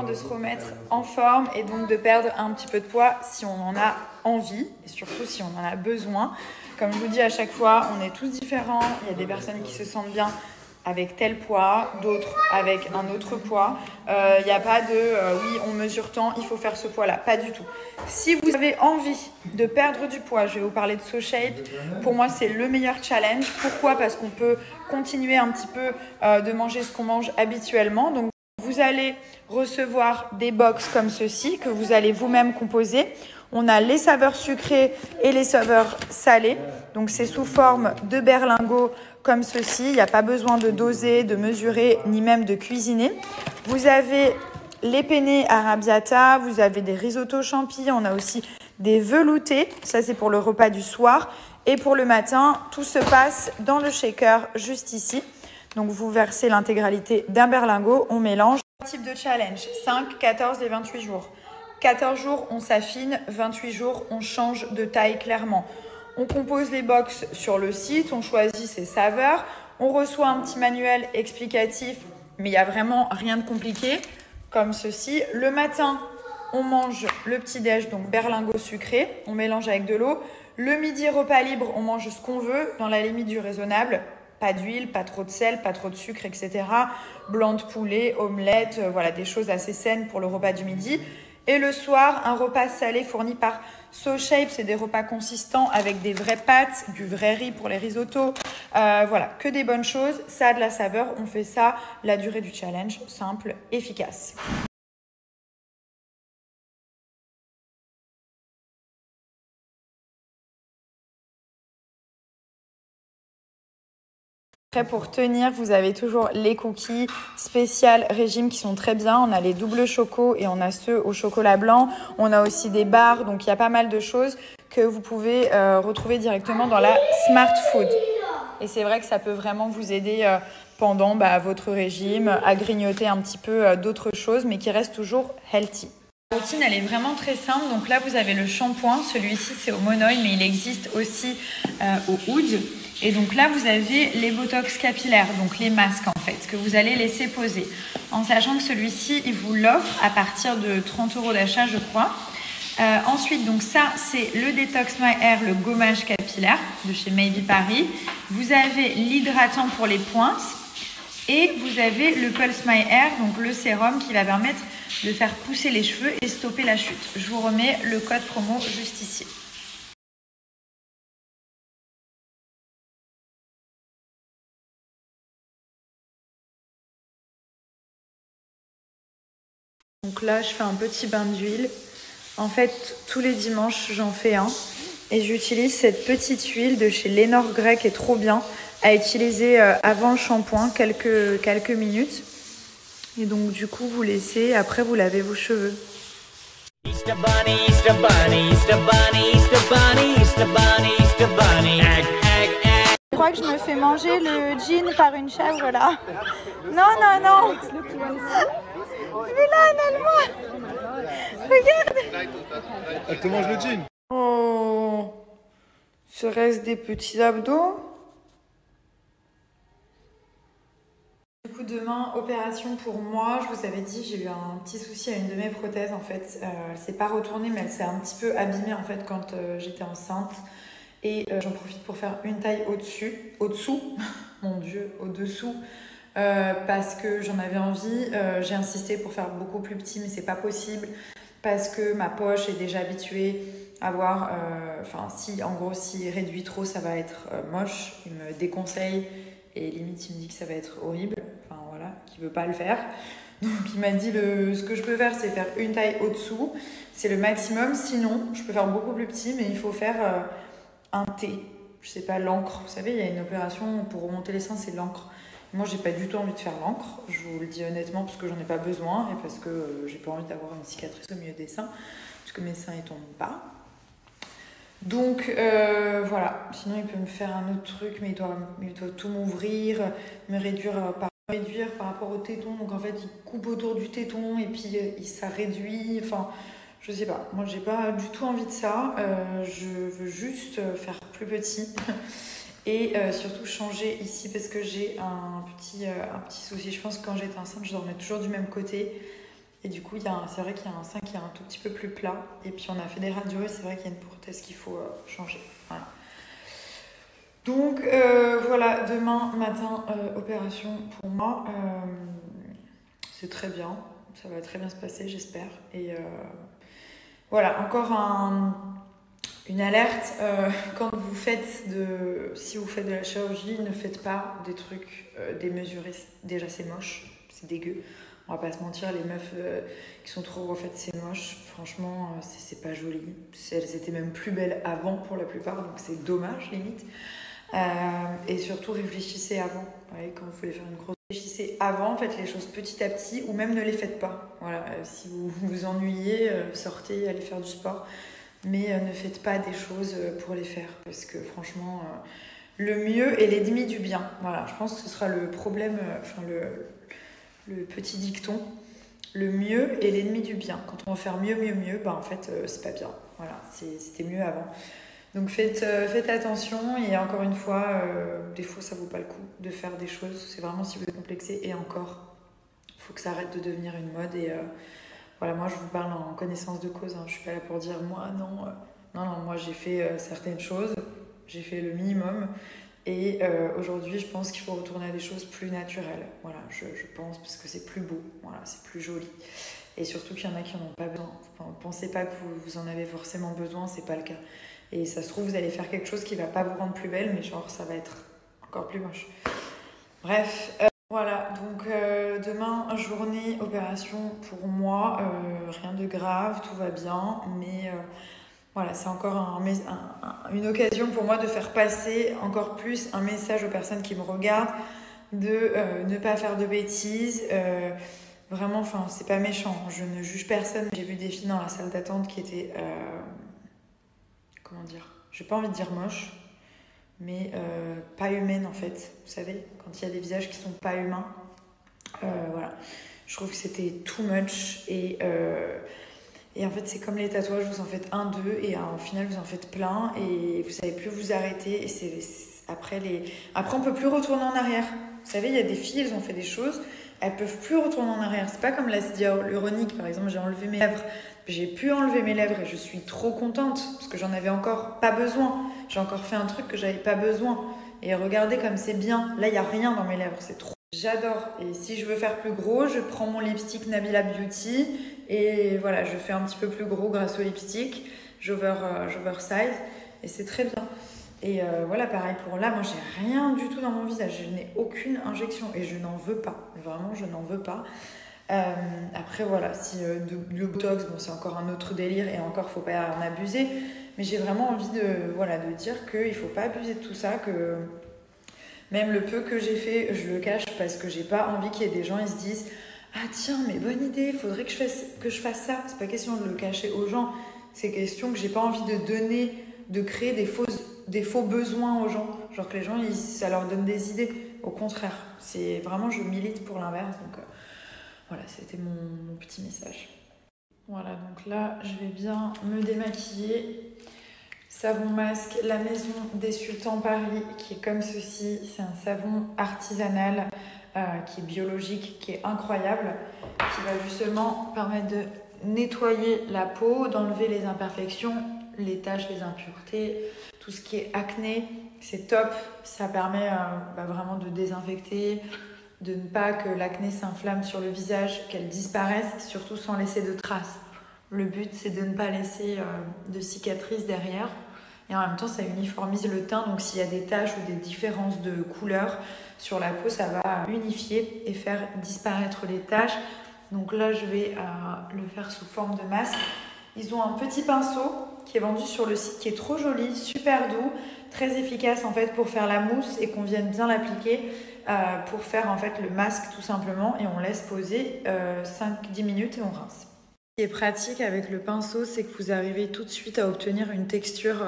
de se remettre en forme et donc de perdre un petit peu de poids si on en a envie et surtout si on en a besoin. Comme je vous dis à chaque fois, on est tous différents. Il y a des personnes qui se sentent bien avec tel poids, d'autres avec un autre poids. Il n'y a pas de oui, on mesure tant, il faut faire ce poids-là. Pas du tout. Si vous avez envie de perdre du poids, je vais vous parler de SoShape. Pour moi, c'est le meilleur challenge. Pourquoi ? Parce qu'on peut continuer un petit peu de manger ce qu'on mange habituellement. Donc, vous allez recevoir des box comme ceci que vous allez vous-même composer. On a les saveurs sucrées et les saveurs salées. Donc, c'est sous forme de berlingots comme ceci. Il n'y a pas besoin de doser, de mesurer, ni même de cuisiner. Vous avez les penne arrabbiata, vous avez des risottos champignons. On a aussi des veloutés. Ça, c'est pour le repas du soir. Et pour le matin, tout se passe dans le shaker juste ici. Donc, vous versez l'intégralité d'un berlingot. On mélange. Type de challenge, 5, 14 et 28 jours. 14 jours, on s'affine. 28 jours, on change de taille clairement. On compose les box sur le site, on choisit ses saveurs. On reçoit un petit manuel explicatif, mais il n'y a vraiment rien de compliqué, comme ceci. Le matin, on mange le petit-déj, donc berlingot sucré. On mélange avec de l'eau. Le midi, repas libre, on mange ce qu'on veut, dans la limite du raisonnable. Pas d'huile, pas trop de sel, pas trop de sucre, etc. Blanc de poulet, omelette, voilà, des choses assez saines pour le repas du midi. Et le soir, un repas salé fourni par SoShape. C'est des repas consistants avec des vraies pâtes, du vrai riz pour les risottos. Voilà, que des bonnes choses. Ça a de la saveur. On fait ça, la durée du challenge, simple, efficace. Pour tenir, vous avez toujours les cookies spéciales régime qui sont très bien. On a les doubles chocos et on a ceux au chocolat blanc. On a aussi des barres, donc il y a pas mal de choses que vous pouvez retrouver directement dans la Smart Food. Et c'est vrai que ça peut vraiment vous aider pendant votre régime à grignoter un petit peu d'autres choses, mais qui restent toujours healthy. La routine, elle est vraiment très simple. Donc là, vous avez le shampoing. Celui-ci, c'est au monoï, mais il existe aussi au oud. Et donc là, vous avez les botox capillaires, donc les masques en fait, que vous allez laisser poser. En sachant que celui-ci, il vous l'offre à partir de 30 € d'achat, je crois. Ensuite, donc ça, c'est le Detox My Hair, le gommage capillaire de chez Maybe Paris. Vous avez l'hydratant pour les pointes. Et vous avez le Pulse My Hair, donc le sérum qui va permettre de faire pousser les cheveux et stopper la chute. Je vous remets le code promo juste ici. Donc là, je fais un petit bain d'huile. En fait, tous les dimanches, j'en fais un. Et j'utilise cette petite huile de chez Lénore Grec, qui est trop bien, à utiliser avant le shampoing, quelques minutes. Et donc, du coup, vous laissez. Après, vous lavez vos cheveux. Easter bunny, Easter bunny, Easter bunny, Easter bunny, Easter bunny, Easter bunny. Egg, egg, egg. Je crois que je me fais manger le jean par une chèvre là. Non, non, non. Il est là, en allemand. Regarde. Elle te mange le jean. Oh. Serait-ce des petits abdos? Du coup, demain, opération pour moi. Je vous avais dit, j'ai eu un petit souci à une de mes prothèses en fait. Elle s'est pas retournée, mais elle s'est un petit peu abîmée en fait quand j'étais enceinte. Et j'en profite pour faire une taille au-dessous, mon Dieu, au-dessous. Parce que j'en avais envie. J'ai insisté pour faire beaucoup plus petit, mais c'est pas possible. Parce que ma poche est déjà habituée à voir. En gros, s'il réduit trop, ça va être moche. Il me déconseille. Et limite, il me dit que ça va être horrible. Enfin, voilà, qu'il veut pas le faire. Donc, il m'a dit ce que je peux faire, c'est faire une taille au-dessous. C'est le maximum. Sinon, je peux faire beaucoup plus petit, mais il faut faire un T. Je sais pas, l'encre. Vous savez, il y a une opération pour remonter les seins, c'est l'encre. Moi, j'ai pas du tout envie de faire l'encre. Je vous le dis honnêtement, parce que j'en ai pas besoin et parce que j'ai pas envie d'avoir une cicatrice au milieu des seins, parce que mes seins, ils tombent pas. Donc voilà, sinon il peut me faire un autre truc, mais il doit tout m'ouvrir, me réduire par rapport au téton. Donc en fait il coupe autour du téton et puis ça réduit, enfin je sais pas, moi j'ai pas du tout envie de ça, je veux juste faire plus petit et surtout changer ici parce que j'ai un petit souci. Je pense que quand j'étais enceinte je dormais toujours du même côté Et du coup, c'est vrai qu'il y a un sein qui est un tout petit peu plus plat. Et puis on a fait des radios et c'est vrai qu'il y a une prothèse qu'il faut changer. Voilà. Donc voilà, demain matin, opération pour moi. C'est très bien, ça va très bien se passer, j'espère. Et voilà, encore une alerte. Si vous faites de la chirurgie, ne faites pas des trucs démesurés. Déjà, c'est moche, c'est dégueu. On va pas se mentir, les meufs qui sont trop refaites, c'est moche. Franchement, c'est pas joli. Elles étaient même plus belles avant pour la plupart, donc c'est dommage limite. Et surtout, réfléchissez avant. Ouais, quand vous voulez faire une grosse, réfléchissez avant, faites les choses petit à petit, ou même ne les faites pas. Voilà, si vous vous ennuyez, sortez, allez faire du sport. Mais ne faites pas des choses pour les faire, parce que franchement, le mieux est l'ennemi du bien. Voilà, je pense que ce sera le problème, le petit dicton. Le mieux est l'ennemi du bien. Quand on va faire mieux, bah en fait, c'est pas bien. Voilà, c'était mieux avant. Donc faites attention, et encore une fois, des fois ça vaut pas le coup de faire des choses. C'est vraiment si vous êtes complexé, et encore, il faut que ça arrête de devenir une mode. Et voilà, moi je vous parle en connaissance de cause, hein. Je suis pas là pour dire moi non, moi j'ai fait certaines choses, j'ai fait le minimum, et aujourd'hui je pense qu'il faut retourner à des choses plus naturelles. Voilà, je pense, parce que c'est plus beau, voilà, c'est plus joli. Et surtout qu'il y en a qui n'en ont pas besoin. Pensez pas que vous en avez forcément besoin, c'est pas le cas. Et ça se trouve, vous allez faire quelque chose qui va pas vous rendre plus belle, mais genre ça va être encore plus moche. Bref, voilà, donc demain, journée opération pour moi, rien de grave, tout va bien, mais voilà, c'est encore une occasion pour moi de faire passer encore plus un message aux personnes qui me regardent, de ne pas faire de bêtises. Vraiment, enfin, c'est pas méchant, je ne juge personne. J'ai vu des filles dans la salle d'attente qui étaient, comment dire, j'ai pas envie de dire moches, mais pas humaines en fait. Vous savez, quand il y a des visages qui sont pas humains, voilà. Je trouve que c'était too much, et en fait, c'est comme les tatouages, vous en faites un, deux, et au final, vous en faites plein, et vous savez plus vous arrêter. Et après, on peut plus retourner en arrière. Vous savez, il y a des filles, elles ont fait des choses, elles peuvent plus retourner en arrière. C'est pas comme l'acide hyaluronique, par exemple. J'ai enlevé mes lèvres, j'ai pu enlever mes lèvres, et je suis trop contente, parce que j'en avais encore pas besoin. J'ai encore fait un truc que j'avais pas besoin. Et regardez comme c'est bien. Là, il y a rien dans mes lèvres, c'est trop. J'adore. Et si je veux faire plus gros, je prends mon lipstick Nabila Beauty, et voilà, je fais un petit peu plus gros grâce au lipstick, j'oversize, et c'est très bien. Et voilà, pareil pour là, moi j'ai rien du tout dans mon visage, je n'ai aucune injection, et je n'en veux pas, vraiment je n'en veux pas. Après voilà, si le botox, bon c'est encore un autre délire, et encore faut pas en abuser, mais j'ai vraiment envie de dire qu'il faut pas abuser de tout ça, que même le peu que j'ai fait, je le cache, parce que j'ai pas envie qu'il y ait des gens, ils se disent ah tiens, mais bonne idée, faudrait que je fasse ça. C'est pas question de le cacher aux gens, c'est question que j'ai pas envie de créer des faux besoins aux gens. Genre que les gens, ça leur donne des idées. Au contraire, c'est vraiment, je milite pour l'inverse. Donc voilà, c'était mon petit message. Voilà, donc là, je vais bien me démaquiller. Savon masque, la Maison des Sultans Paris, qui est comme ceci. C'est un savon artisanal qui est biologique, qui est incroyable, qui va justement permettre de nettoyer la peau, d'enlever les imperfections, les taches, les impuretés, tout ce qui est acné. C'est top, ça permet vraiment de désinfecter, de ne pas que l'acné s'inflamme sur le visage, qu'elle disparaisse, surtout sans laisser de traces. Le but, c'est de ne pas laisser de cicatrices derrière. Et en même temps, ça uniformise le teint. Donc, s'il y a des taches ou des différences de couleur sur la peau, ça va unifier et faire disparaître les taches. Donc là, je vais le faire sous forme de masque. Ils ont un petit pinceau qui est vendu sur le site, qui est trop joli, super doux, très efficace en fait pour faire la mousse et qu'on vienne bien l'appliquer pour faire en fait le masque tout simplement. Et on laisse poser 5-10 minutes et on rince. Ce qui est pratique avec le pinceau, c'est que vous arrivez tout de suite à obtenir une texture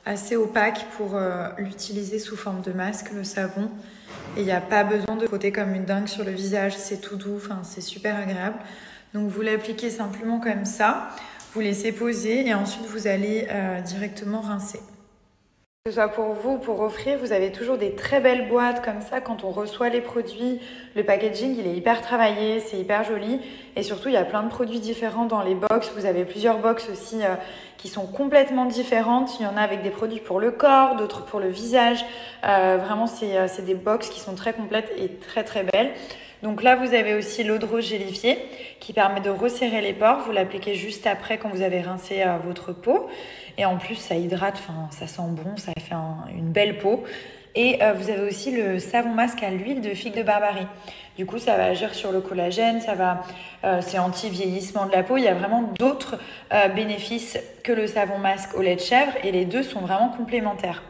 assez opaque pour l'utiliser sous forme de masque, le savon. Et il n'y a pas besoin de frotter comme une dingue sur le visage, c'est tout doux, c'est super agréable. Donc vous l'appliquez simplement comme ça, vous laissez poser et ensuite vous allez directement rincer. Que ce soit pour vous ou pour offrir, vous avez toujours des très belles boîtes comme ça. Quand on reçoit les produits, le packaging, il est hyper travaillé, c'est hyper joli. Et surtout, il y a plein de produits différents dans les box. Vous avez plusieurs box aussi qui sont complètement différentes. Il y en a avec des produits pour le corps, d'autres pour le visage. Vraiment, c'est des box qui sont très complètes et très très belles. Donc là, vous avez aussi l'eau de rose gélifiée qui permet de resserrer les pores. Vous l'appliquez juste après quand vous avez rincé votre peau. Et en plus, ça hydrate, ça sent bon, ça fait une belle peau. Et vous avez aussi le savon masque à l'huile de figue de Barbarie. Du coup, ça va agir sur le collagène, c'est anti-vieillissement de la peau. Il y a vraiment d'autres bénéfices que le savon masque au lait de chèvre et les deux sont vraiment complémentaires.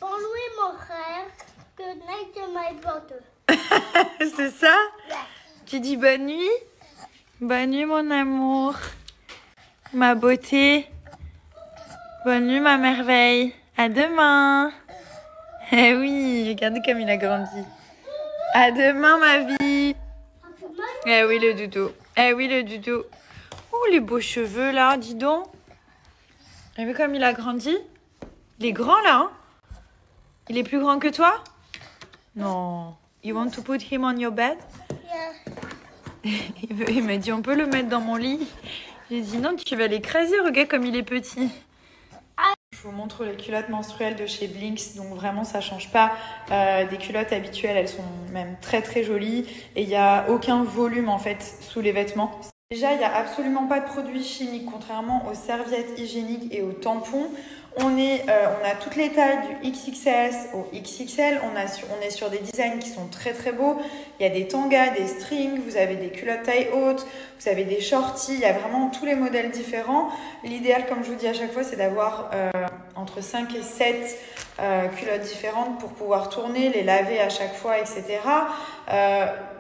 Bonne nuit, mon frère. Good night to my brother. C'est ça? Tu dis bonne nuit? Bonne nuit, mon amour. Ma beauté. Bonne nuit, ma merveille. À demain. Eh oui, regardez comme il a grandi. À demain, ma vie. Eh oui, le doudou. Eh oui, le doudou. Oh, les beaux cheveux, là, dis donc. Vous avez vu comme il a grandi? Il est grand, là, hein? Il est plus grand que toi? Non. You want to put him on your bed? Yeah. Il m'a dit, on peut le mettre dans mon lit? J'ai dit, non, tu vas l'écraser, regarde comme il est petit. Je vous montre les culottes menstruelles de chez Blinks. Donc vraiment, ça change pas des culottes habituelles. Elles sont même très très jolies. Et il n'y a aucun volume en fait sous les vêtements. Déjà, il n'y a absolument pas de produits chimiques, contrairement aux serviettes hygiéniques et aux tampons. On a toutes les tailles du XXS au XXL. On est sur des designs qui sont très très beaux. Il y a des tangas, des strings, vous avez des culottes taille haute, vous avez des shorties. Il y a vraiment tous les modèles différents. L'idéal, comme je vous dis à chaque fois, c'est d'avoir entre 5 et 7 culottes différentes pour pouvoir tourner, les laver à chaque fois, etc.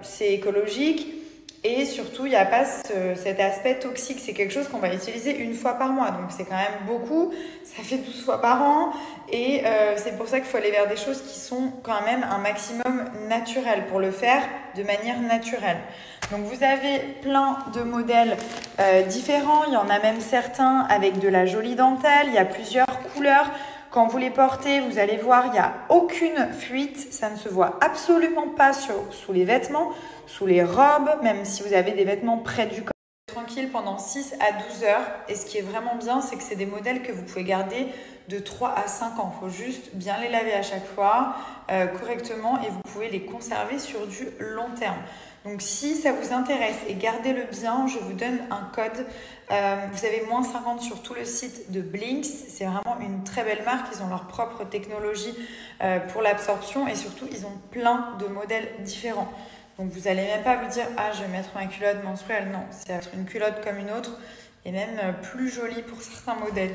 C'est écologique. Et surtout, il n'y a pas cet aspect toxique. C'est quelque chose qu'on va utiliser une fois par mois. Donc, c'est quand même beaucoup. Ça fait 12 fois par an. Et c'est pour ça qu'il faut aller vers des choses qui sont quand même un maximum naturelles pour le faire de manière naturelle. Donc, vous avez plein de modèles différents. Il y en a même certains avec de la jolie dentelle. Il y a plusieurs couleurs. Quand vous les portez, vous allez voir, il n'y a aucune fuite. Ça ne se voit absolument pas sous les vêtements, sous les robes, même si vous avez des vêtements près du corps. Tranquille pendant 6 à 12 heures. Et ce qui est vraiment bien, c'est que c'est des modèles que vous pouvez garder de 3 à 5 ans. Il faut juste bien les laver à chaque fois correctement et vous pouvez les conserver sur du long terme. Donc si ça vous intéresse et gardez-le bien, je vous donne un code. Vous avez moins 50 sur tout le site de Blinks. C'est vraiment une très belle marque. Ils ont leur propre technologie pour l'absorption et surtout, ils ont plein de modèles différents. Donc vous n'allez même pas vous dire « Ah, je vais mettre ma culotte menstruelle ». Non, c'est être une culotte comme une autre et même plus jolie pour certains modèles.